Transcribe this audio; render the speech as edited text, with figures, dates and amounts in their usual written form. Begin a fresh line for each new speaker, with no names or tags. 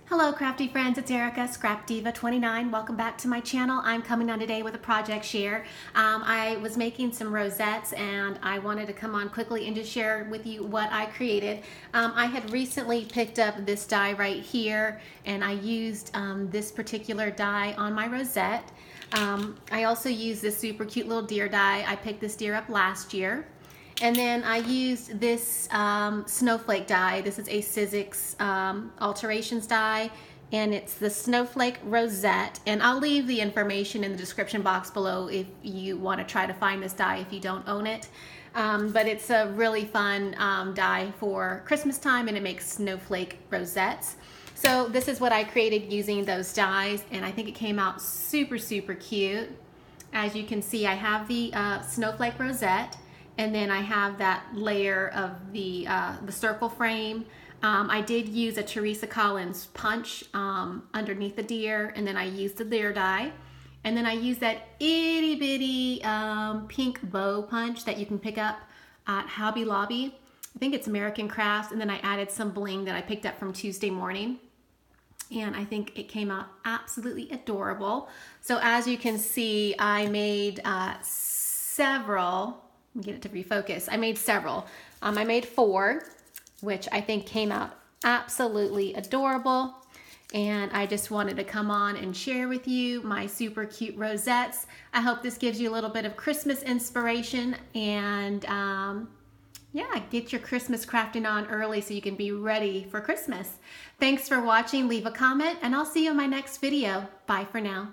Hello crafty friends, it's Erica, Scrapdivatwentynine. Welcome back to my channel. I'm coming on today with a project share. I was making some rosettes and I wanted to come on quickly and just share with you what I created. I had recently picked up this die right here and I used this particular die on my rosette. I also used this super cute little deer die. I picked this deer up last year. And then I used this snowflake die. This is a Sizzix alterations die, and it's the Snowflake Rosette. And I'll leave the information in the description box below if you want to try to find this die if you don't own it. But it's a really fun die for Christmas time, and it makes snowflake rosettes. So this is what I created using those dies, and I think it came out super, super cute. As you can see, I have the snowflake rosette. And then I have that layer of the circle frame. I did use a Teresa Collins punch underneath the deer, and then I used the deer die. And then I used that itty bitty pink bow punch that you can pick up at Hobby Lobby. I think it's American Crafts. And then I added some bling that I picked up from Tuesday Morning. And I think it came out absolutely adorable. So as you can see, I made several. Let me get it to refocus. I made several. I made 4, which I think came out absolutely adorable. And I just wanted to come on and share with you my super cute rosettes. I hope this gives you a little bit of Christmas inspiration and yeah, get your Christmas crafting on early so you can be ready for Christmas. Thanks for watching. Leave a comment and I'll see you in my next video. Bye for now.